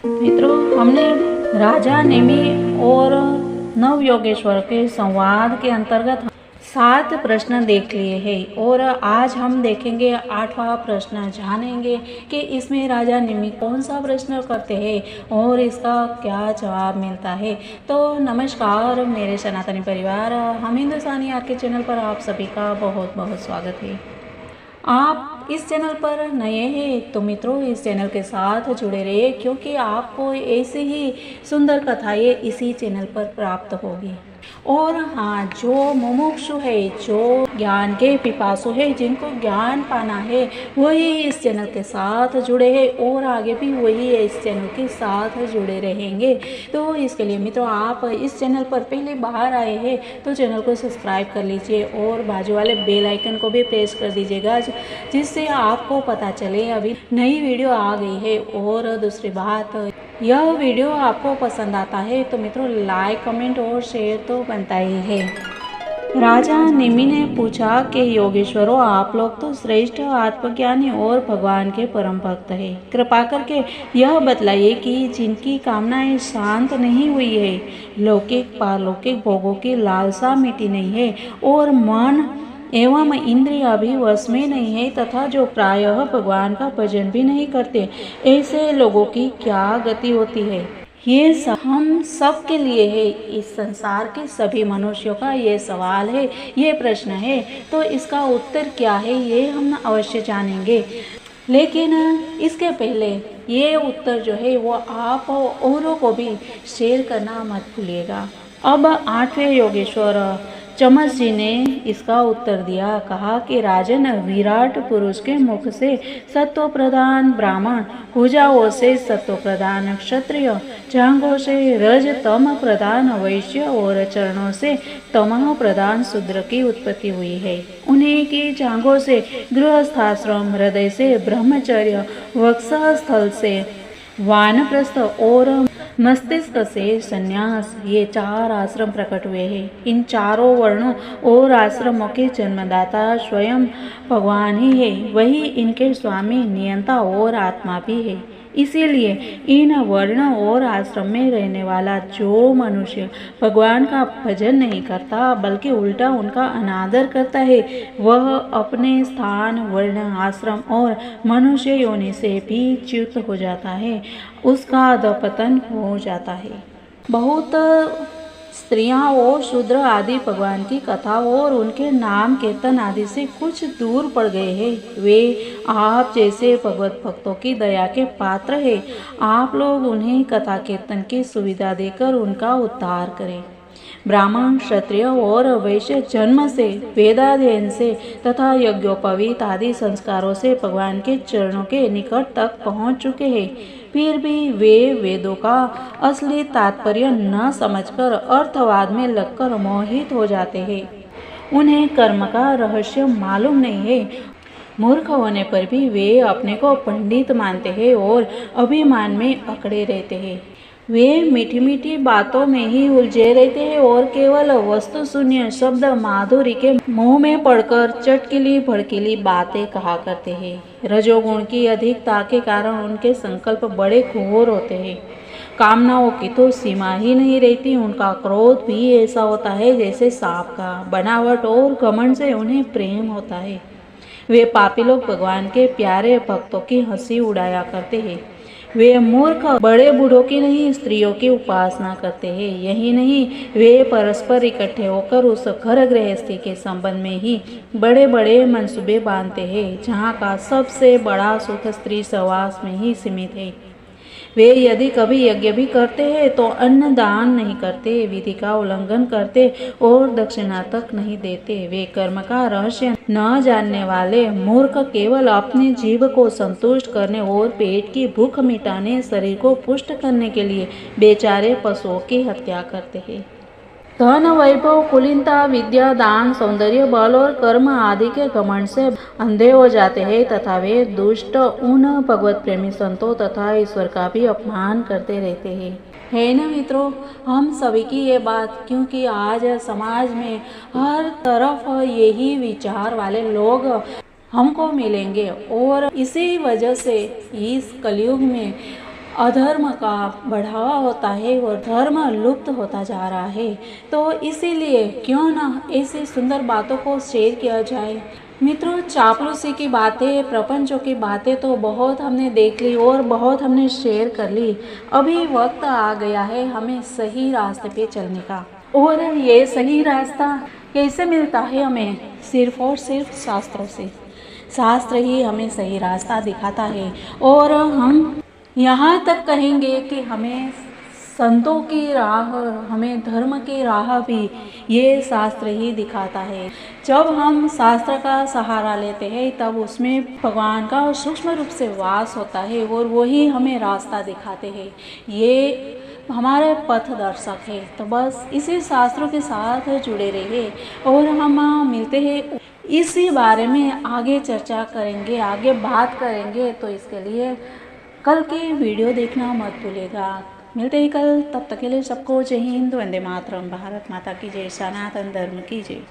मित्रों, हमने राजा नेमी और नवयोगेश्वर के संवाद के अंतर्गत 7 प्रश्न देख लिए हैं और आज हम देखेंगे 8वां प्रश्न, जानेंगे कि इसमें राजा नेमी कौन सा प्रश्न करते हैं और इसका क्या जवाब मिलता है। तो नमस्कार मेरे सनातनी परिवार, हम हिंदुस्तानी आर के चैनल पर आप सभी का बहुत बहुत स्वागत है। आप इस चैनल पर नए हैं तो मित्रों इस चैनल के साथ जुड़े रहिए, क्योंकि आपको ऐसी ही सुंदर कथाएं इसी चैनल पर प्राप्त होगी। और हाँ, जो मुमुक्षु है, जो ज्ञान के पिपासु है, जिनको ज्ञान पाना है, वही इस चैनल के साथ जुड़े हैं और आगे भी वही इस चैनल के साथ जुड़े रहेंगे। तो इसके लिए मित्रों, आप इस चैनल पर पहले बाहर आए हैं तो चैनल को सब्सक्राइब कर लीजिए और बाजू वाले बेल आइकन को भी प्रेस कर दीजिएगा, जिससे आपको पता चले अभी नई वीडियो आ गई है। और दूसरी बात, यह वीडियो आपको पसंद आता है तो मित्रों लाइक, कमेंट और शेयर तो बनता ही है। राजा नेमी ने पूछा कि योगेश्वरों, आप लोग तो श्रेष्ठ आत्मज्ञानी और भगवान के परम भक्त हैं। कृपा करके यह बतलाइए कि जिनकी कामनाएं शांत नहीं हुई है, लौकिक पारलौकिक भोगों की लालसा मिटी नहीं है और मन एवं इंद्रिय भी वश में नहीं है तथा जो प्रायः भगवान का भजन भी नहीं करते, ऐसे लोगों की क्या गति होती है। ये हम सब के लिए है, इस संसार के सभी मनुष्यों का ये सवाल है, ये प्रश्न है। तो इसका उत्तर क्या है ये हम अवश्य जानेंगे, लेकिन इसके पहले ये उत्तर जो है वो आप औरों को भी शेयर करना मत भूलिएगा। अब 8वें योगेश्वर चमस जी ने इसका उत्तर दिया, कहा कि राजन, विराट पुरुष के मुख से सत्व प्रधान ब्राह्मण, भुजाओं से सत्व प्रधान क्षत्रिय, जांघों से रज तम प्रधान वैश्य और चरणों से तमह प्रधान शूद्र की उत्पत्ति हुई है। उन्हीं की जांघों से गृहस्थाश्रम, हृदय से ब्रह्मचर्य, वक्षस्थल से वानप्रस्थ और मस्तिष्क से संन्यास, ये 4 आश्रम प्रकट हुए हैं। इन चारों वर्णों और आश्रमों के जन्मदाता स्वयं भगवान ही है, वही इनके स्वामी, नियंता और आत्मा भी है। इसीलिए इन वर्ण और आश्रम में रहने वाला जो मनुष्य भगवान का भजन नहीं करता बल्कि उल्टा उनका अनादर करता है, वह अपने स्थान, वर्ण, आश्रम और मनुष्य योनि से भी च्युत हो जाता है, उसका अधपतन हो जाता है। बहुत स्त्रियां और शूद्र आदि भगवान की कथा और उनके नाम कीर्तन आदि से कुछ दूर पड़ गए हैं। वे आप जैसे भगवत भक्तों की दया के पात्र हैं। आप लोग उन्हें कथा कीर्तन की सुविधा देकर उनका उद्धार करें। ब्राह्मण, क्षत्रिय और वैश्य जन्म से, वेदाध्ययन से तथा यज्ञोपवीत आदि संस्कारों से भगवान के चरणों के निकट तक पहुंच चुके हैं। फिर भी वे वेदों का असली तात्पर्य न समझकर अर्थवाद में लगकर मोहित हो जाते हैं। उन्हें कर्म का रहस्य मालूम नहीं है। मूर्ख होने पर भी वे अपने को पंडित मानते हैं और अभिमान में अकड़े रहते हैं। वे मीठी मीठी बातों में ही उलझे रहते हैं और केवल वस्तु शून्य शब्द माधुरी के मुंह में पड़कर चटकीली भड़कीली बातें कहा करते हैं। रजोगुण की अधिकता के कारण उनके संकल्प बड़े घोर होते हैं। कामनाओं की तो सीमा ही नहीं रहती। उनका क्रोध भी ऐसा होता है जैसे सांप का। बनावट और घमंड से उन्हें प्रेम होता है। वे पापी लोग भगवान के प्यारे भक्तों की हंसी उड़ाया करते हैं। वे मूर्ख बड़े बूढ़ों की नहीं, स्त्रियों की उपासना करते हैं। यही नहीं, वे परस्पर इकट्ठे होकर उस घर गृहस्थी के संबंध में ही बड़े बड़े मंसूबे बांधते हैं, जहाँ का सबसे बड़ा सुख स्त्री सहवास में ही सीमित है। वे यदि कभी यज्ञ भी करते हैं तो अन्न दान नहीं करते, विधि का उल्लंघन करते और दक्षिणा तक नहीं देते। वे कर्म का रहस्य न जानने वाले मूर्ख केवल अपनी जीव को संतुष्ट करने और पेट की भूख मिटाने, शरीर को पुष्ट करने के लिए बेचारे पशुओं की हत्या करते हैं। धन, वैभव, कुलीनता, विद्या, दान, सौंदर्य, बल और कर्म आदि के घमंड से अंधे हो जाते हैं तथा वे दुष्ट उन भगवत प्रेमी संतों तथा ईश्वर का भी अपमान करते रहते हैं। है ना मित्रों, हम सभी की ये बात, क्योंकि आज समाज में हर तरफ यही विचार वाले लोग हमको मिलेंगे और इसी वजह से इस कलयुग में अधर्म का बढ़ावा होता है और धर्म लुप्त होता जा रहा है। तो इसीलिए क्यों ना ऐसी सुंदर बातों को शेयर किया जाए। मित्रों, चापलूसी की बातें, प्रपंचों की बातें तो बहुत हमने देख ली और बहुत हमने शेयर कर ली। अभी वक्त आ गया है हमें सही रास्ते पे चलने का। और ये सही रास्ता कैसे मिलता है हमें? सिर्फ और सिर्फ शास्त्रों से। शास्त्र ही हमें सही रास्ता दिखाता है। और हम यहाँ तक कहेंगे कि हमें संतों की राह, हमें धर्म की राह भी ये शास्त्र ही दिखाता है। जब हम शास्त्र का सहारा लेते हैं तब उसमें भगवान का सूक्ष्म रूप से वास होता है और वही हमें रास्ता दिखाते हैं। ये हमारे पथ दर्शक है। तो बस इसी शास्त्रों के साथ जुड़े रहिए और हम मिलते हैं इसी बारे में आगे चर्चा करेंगे, आगे बात करेंगे। तो इसके लिए कल की वीडियो देखना मत भूलिएगा। मिलते हैं कल, तब तक के लिए सबको जय हिंद, वंदे मातरम, भारत माता की जय, सनातन धर्म की जय।